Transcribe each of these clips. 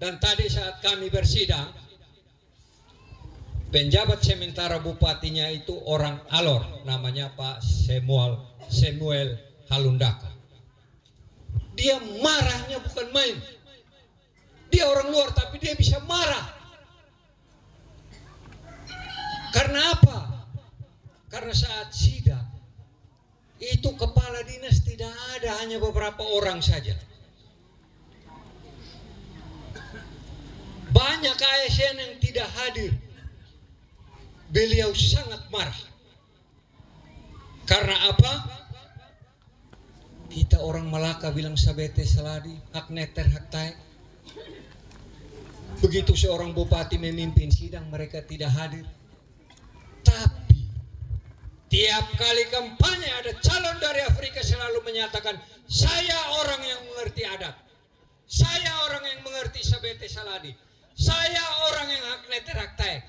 Dan tadi saat kami bersidang, penjabat sementara bupatinya itu orang Alor, namanya Pak Samuel Halundaka. Dia marahnya bukan main. Dia orang luar tapi dia bisa marah. Karena apa? Karena saat sidang itu kepala dinas tidak ada, hanya beberapa orang saja. Banyak ASN yang tidak hadir. Beliau sangat marah. Karena apa? Kita orang Malaka bilang sabete saladi, hak neter hak taek. Begitu seorang bupati memimpin sidang, mereka tidak hadir. Tapi tiap kali kampanye ada calon dari Afrika selalu menyatakan, saya orang yang mengerti adat, saya orang yang mengerti sabete saladi, saya orang yang hak neter hak taek.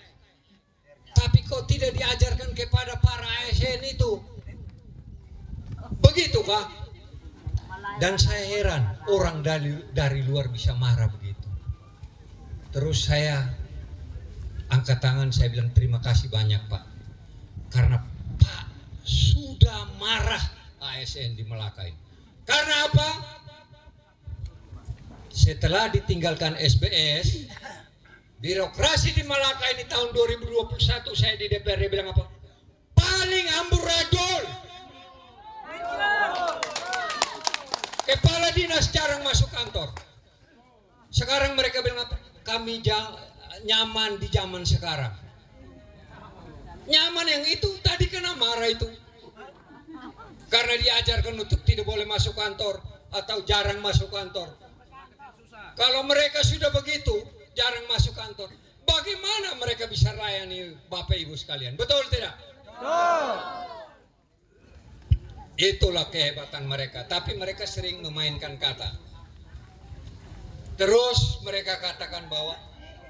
Tapi kok tidak diajarkan kepada para ASN itu? Begitukah? Dan saya heran orang dari luar bisa marah begitu. Terus saya angkat tangan, saya bilang terima kasih banyak Pak. Karena Pak sudah marah ASN di Melaka ini. Karena apa? Setelah ditinggalkan SBS, birokrasi di Malaka ini tahun 2021 saya di DPRD bilang apa? Paling amburadul. Kepala dinas jarang masuk kantor. Sekarang mereka bilang apa? Kami nyaman di zaman sekarang. Nyaman yang itu tadi kena marah itu. Karena diajarkan untuk tidak boleh masuk kantor atau jarang masuk kantor. Kalau mereka sudah begitu, jarang masuk kantor, bagaimana mereka bisa layani Bapak Ibu sekalian? Betul tidak? Betul. Itulah kehebatan mereka. Tapi mereka sering memainkan kata. Terus mereka katakan bahwa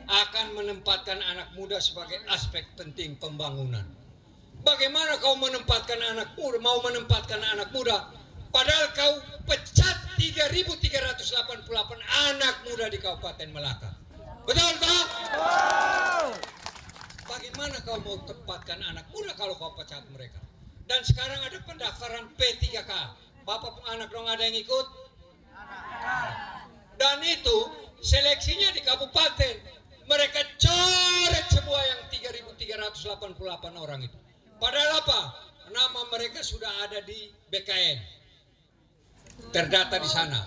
akan menempatkan anak muda sebagai aspek penting pembangunan. Bagaimana kau menempatkan anak muda, mau menempatkan anak muda, padahal kau pecat 3.388 anak muda di Kabupaten Melaka. Betul tak? Bagaimana kau mau tempatkan anak muda kalau kau pecat mereka? Dan sekarang ada pendaftaran P3K. Bapak anak dong ada yang ikut? Dan itu seleksinya di kabupaten. Mereka coret semua yang 3.388 orang itu. Padahal apa? Nama mereka sudah ada di BKN. Terdata di sana.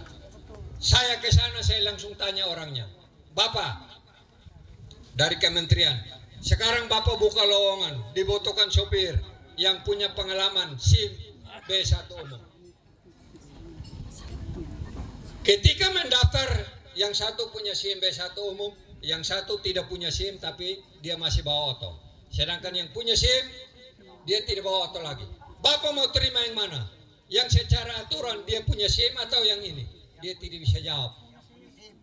Saya ke sana, saya langsung tanya orangnya. Bapak, dari kementerian, sekarang Bapak buka lowongan, dibutuhkan sopir yang punya pengalaman SIM B1 umum. Ketika mendaftar, yang satu punya SIM B1 umum, yang satu tidak punya SIM tapi dia masih bawa oto. Sedangkan yang punya SIM, dia tidak bawa oto lagi. Bapak mau terima yang mana? Yang secara aturan dia punya SIM atau yang ini? Dia tidak bisa jawab.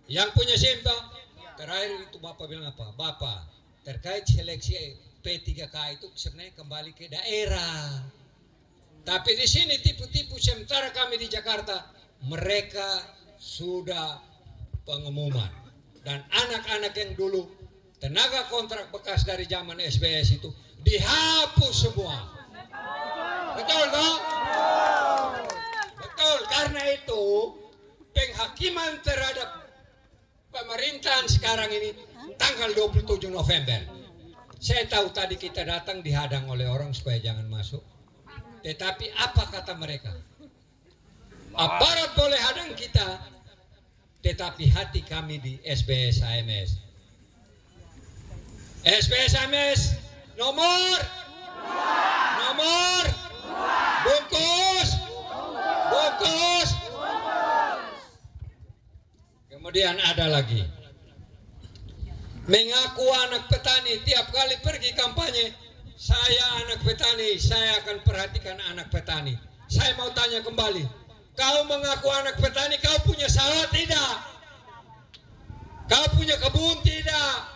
Yang punya SIM toh? Terakhir itu Bapak bilang apa? Bapak, terkait seleksi P3K itu sebenarnya kembali ke daerah. Tapi di sini tipu-tipu, sementara kami di Jakarta, mereka sudah pengumuman. Dan anak-anak yang dulu tenaga kontrak bekas dari zaman SBS itu dihapus semua. Betul toh? Betul, karena itu penghakiman terhadap pemerintahan sekarang ini tanggal 27 November. Saya tahu tadi kita datang dihadang oleh orang supaya jangan masuk. Tetapi apa kata mereka? Aparat boleh hadang kita, tetapi hati kami di SBS AMS. SBS AMS nomor bungkus. Kemudian ada lagi. Mengaku anak petani, tiap kali pergi kampanye, saya anak petani, saya akan perhatikan anak petani. Saya mau tanya kembali, kau mengaku anak petani, kau punya sawah tidak? Kau punya kebun tidak?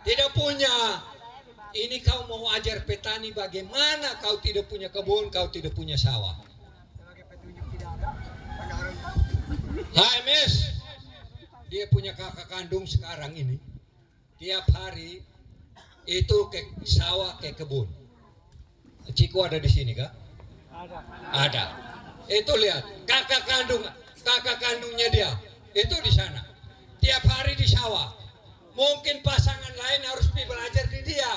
Tidak punya. Ini kau mau ajar petani bagaimana kau tidak punya kebun, kau tidak punya sawah. HMS, dia punya kakak kandung sekarang ini tiap hari itu ke sawah, ke kebun. Ciko ada di sini kah? Ada. Itu lihat kakak kandungnya dia itu di sana. Tiap hari di sawah. Mungkin pasangan lain harus belajar di dia.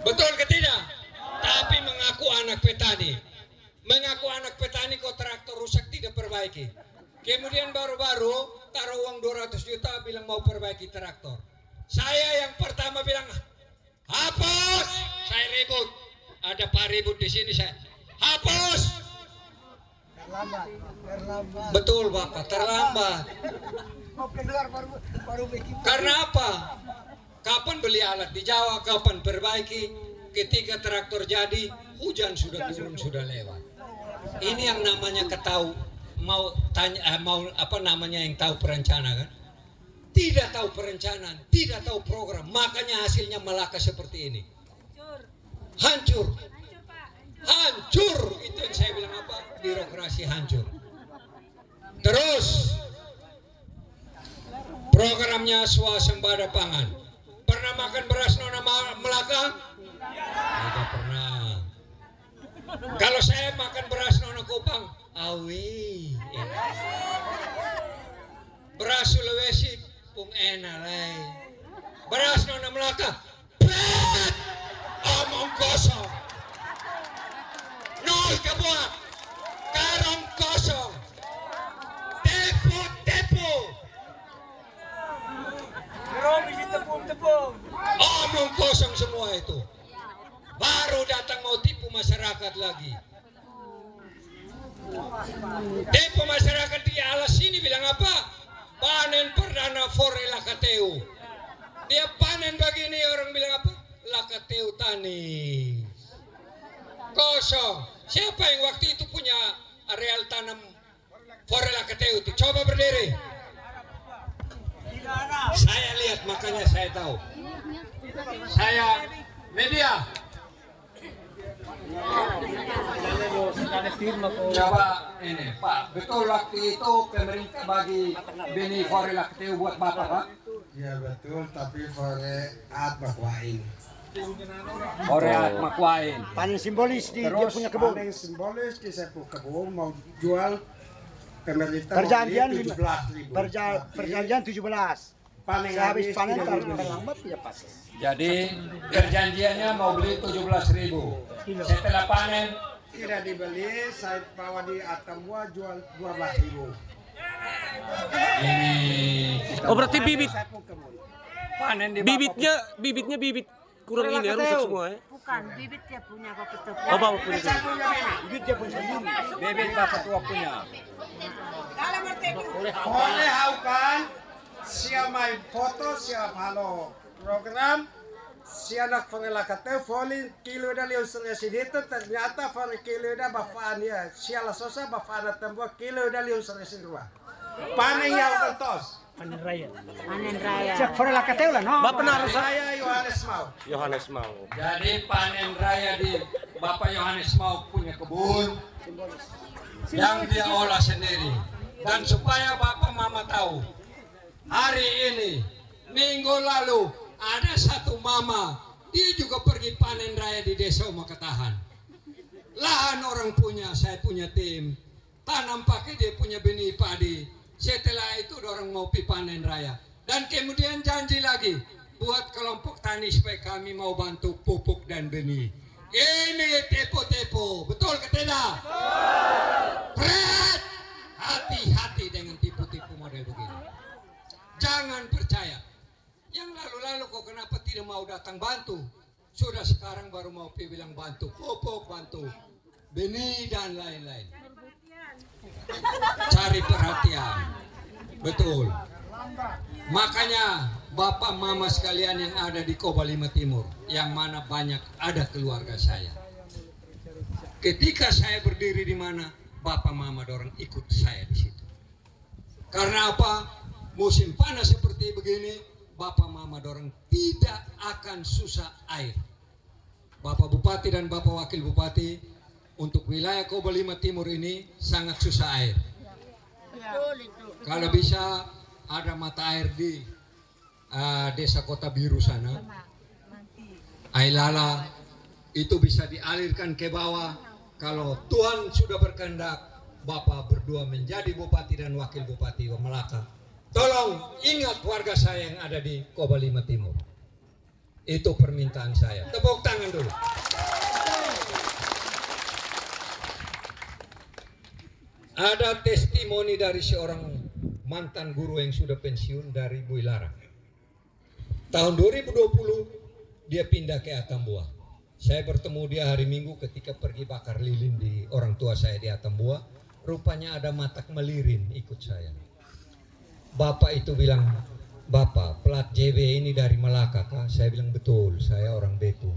Betul ke tidak? Tapi mengaku anak petani. Mengaku anak petani kok traktor rusak tidak perbaiki. Kemudian baru-baru taruh uang 200 juta bilang mau perbaiki traktor. Saya yang pertama bilang hapus. Saya ribut. Ada Pak ribut di sini saya. Hapus. Terlambat. Betul Bapak, terlambat. Karena apa? Kapan beli alat di Jawa, kapan perbaiki? Ketika traktor jadi, hujan sudah turun, sudah lewat. Ini yang namanya ketahu, mau apa namanya yang tahu perencana kan? Tidak tahu perencanaan, tidak tahu program, makanya hasilnya Malaka seperti ini. Hancur. Hancur, itu yang saya bilang apa? Birokrasi hancur. Terus programnya swasembada pangan. Pernah makan beras Nona Malaka? Tidak pernah. Kalau saya makan beras Nona Kupang, awi. Beras Sulawesi, pung enak lai. Beras Nona Malaka, berat, omong kosong. Nol kebuak, karong kosong. Tepu. Omong kosong semua itu. Baru datang mau tipu masyarakat lagi. Tipu masyarakat di alas sini bilang apa? Panen perdana fore lakateu. Dia panen begini orang bilang apa? Lakateu tani. Kosong. Siapa yang waktu itu punya areal tanam fore lakateu itu? Coba berdiri. Saya lihat, makanya saya tahu. Saya media. Coba ini Pak, betul waktu itu pemerintah bagi benih fore lakateu buat Bapak Pak? Ya betul, tapi fore at makwain. Fore at makwain. Panen simbolis di dia punya kebun. Panen simbolis di saya punya kebun mau jual pemerintah Perjanjian 17.000. Perjanjian 17. Panen Saya habis habis panen 30.000. terlambat ya pas. Jadi perjanjiannya mau beli 17.000. Setelah panen Tidak dibeli, saya bawa di Atambua jual 12.000. ini Oh berarti bibit Saya punya kebun. panen di bibitnya bibit kurang ini ya, rusak semua ya. Bukan, bibit dia punya Bapak Tua. Oh bapak punya. Saya punya bibit. Bibit dia pun sendiri. bibit Bapak tua punya. Boleh haukan, siapa main foto, siapa halo program, siapa nak pengelakatnya, folin kilo dah liu selesai itu ternyata folin kilo dah bafaan ya, siapa sosa bafaan tambah kilo dah liu selesai dua. Panen yang kentos. Panen raya. Panen raya. Siap fore lakateu lah no. Bapak harus Saya Yohanes mau. Yohanes mau. Jadi panen raya di Bapak Yohanes mau punya kebun yang dia olah sendiri. Dan supaya Bapak Mama tahu, hari ini, minggu lalu, ada satu mama, dia juga pergi panen raya di desa Makatahan. Lahan orang punya, saya punya tim. Tanam pakai dia punya benih padi. Setelah itu orang mau pi panen raya. Dan kemudian janji lagi, buat kelompok tani supaya kami mau bantu pupuk dan benih. Ini tepo-tepo, betul ke tidak? Berat! Hati-hati dengan tipu-tipu model begini. Jangan percaya. Yang lalu-lalu kok kenapa tidak mau datang bantu? Sudah sekarang baru mau bilang bantu pupuk, bantu benih dan lain-lain. Cari perhatian. Betul. Makanya Bapak Mama sekalian yang ada di Koba Lima Timur, yang mana banyak ada keluarga saya. Ketika saya berdiri di mana, Bapak Mama dorong ikut saya di situ. Karena apa? Musim panas seperti begini, Bapak Mama dorong tidak akan susah air. Bapak Bupati dan Bapak Wakil Bupati untuk wilayah Koba Lima Timur ini sangat susah air. Kalau bisa ada mata air di desa Kota Biru sana, air lala itu bisa dialirkan ke bawah. Kalau Tuhan sudah berkehendak, Bapak berdua menjadi bupati dan wakil bupati Melaka. Tolong ingat warga saya yang ada di Koba Lima Timur. Itu permintaan saya. Tepuk tangan dulu. Ada testimoni dari seorang mantan guru yang sudah pensiun dari Builara. Tahun 2020 dia pindah ke Atambua. Saya bertemu dia hari Minggu ketika pergi bakar lilin di orang tua saya di Atambua. Rupanya ada matak melirin ikut saya. Bapak itu bilang, "Bapak, plat JB ini dari Melaka kah?" Saya bilang, "Betul, saya orang Betung."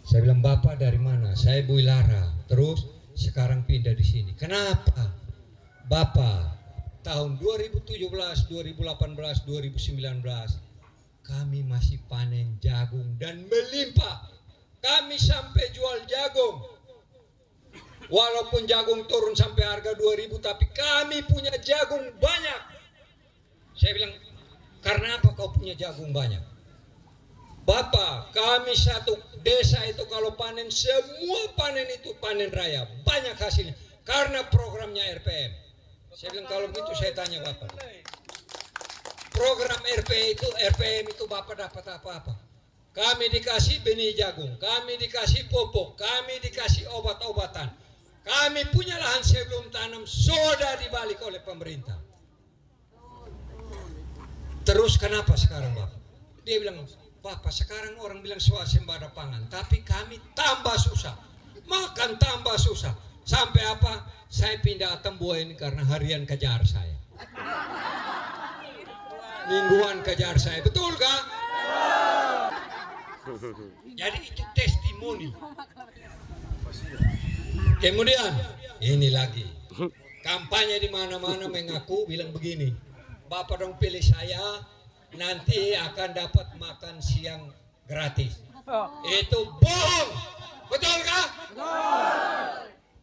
Saya bilang, "Bapak dari mana?" "Saya Builara." "Terus sekarang pindah di sini." "Kenapa?" "Bapak, tahun 2017, 2018, 2019 kami masih panen jagung dan melimpah. Kami sampai jual jagung. Walaupun jagung turun sampai harga 2.000, tapi kami punya jagung banyak." Saya bilang, "Karena apa kau punya jagung banyak?" "Bapak, kami satu desa itu kalau panen, semua panen itu panen raya. Banyak hasilnya. Karena programnya RPM." Saya bilang, "Kalau begitu saya tanya Bapak. Program RPM itu Bapak dapat apa-apa? Kami dikasih benih jagung, kami dikasih pupuk, kami dikasih obat-obatan. Kami punya lahan sebelum tanam sudah dibalik oleh pemerintah. Terus kenapa sekarang Bapak?" Dia bilang, "Bapak, sekarang orang bilang swasembada pangan, tapi kami tambah susah. Makan tambah susah. Sampai apa? Saya pindah Atambua ini karena harian kejar saya. Mingguan kejar saya. Betul kah?" Jadi itu testimoni. Kemudian ini lagi kampanye di mana-mana mengaku bilang begini, "Bapak dong pilih saya, nanti akan dapat makan siang gratis." Itu bohong. Betul kah?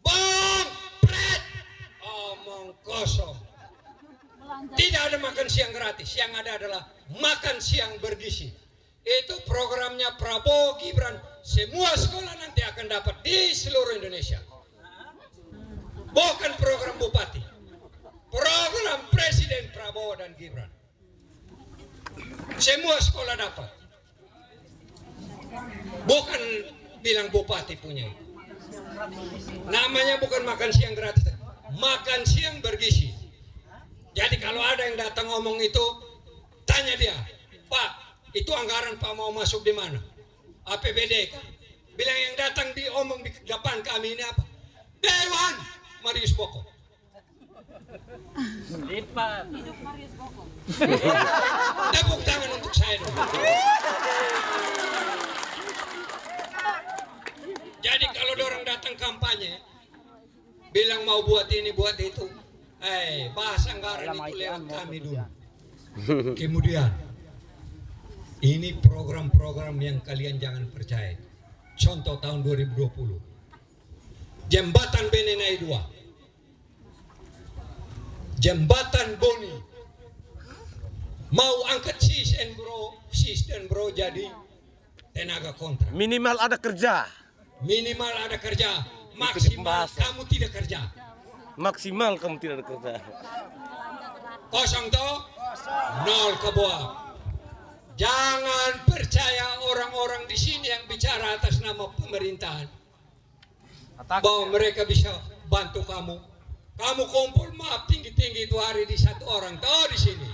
Bohong. Pret. Omong kosong. Tidak ada makan siang gratis. Yang ada adalah makan siang bergizi. Itu programnya Prabowo Gibran. Semua sekolah nanti akan dapat di seluruh Indonesia. Bukan program bupati. Program Presiden Prabowo dan Gibran. Semua sekolah dapat. Bukan bilang bupati punya. Namanya bukan makan siang gratis. Makan siang bergizi. Jadi kalau ada yang datang ngomong itu, tanya dia, "Pak, itu anggaran Pak mau masuk di mana? APBD kan?" Bilang yang datang diomong di depan kami ini apa? Dewan Marius Boko. Tepuk tangan untuk saya dong. Jadi kalau orang datang kampanye, bilang mau buat ini, buat itu, bahas anggaran itu lewat kami dulu. Kemudian, ini program-program yang kalian jangan percaya. Contoh tahun 2020, Jembatan Benenai 2, Jembatan Boni, mau angkat sis dan bro jadi tenaga kontrak. Minimal ada kerja. Minimal ada kerja, maksimal kamu tidak kerja. Maksimal kamu tidak ada kerja. Kosong toh, nol ke bawah. Jangan percaya orang-orang di sini yang bicara atas nama pemerintahan bahwa mereka bisa bantu kamu. Kamu kumpul maaf tinggi-tinggi itu hari di satu orang toh di sini.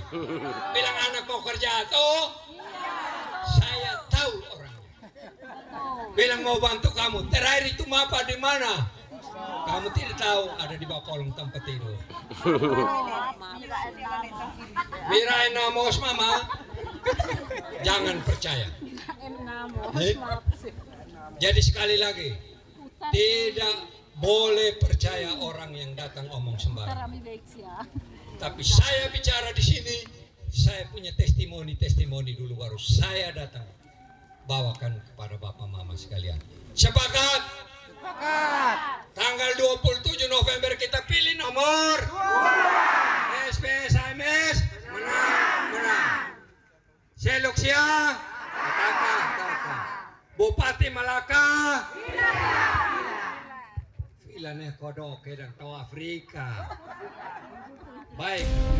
Bilang anak mau kerja toh, saya tahu orangnya. Bilang mau bantu kamu. Terakhir itu mapa di mana? Kamu tidak tahu, ada di bawah kolong tempat tidur. Mirain namos mama. Jangan percaya. Jadi sekali lagi, tidak boleh percaya orang yang datang omong sembarang. Tapi saya bicara di sini, saya punya testimoni dulu baru saya datang bawakan kepada Bapak Mama sekalian. Sepakat? Tanggal 27 November kita pilih nomor SPS Bupati Malaka. Filaneh kodok dan tau Afrika. Baik.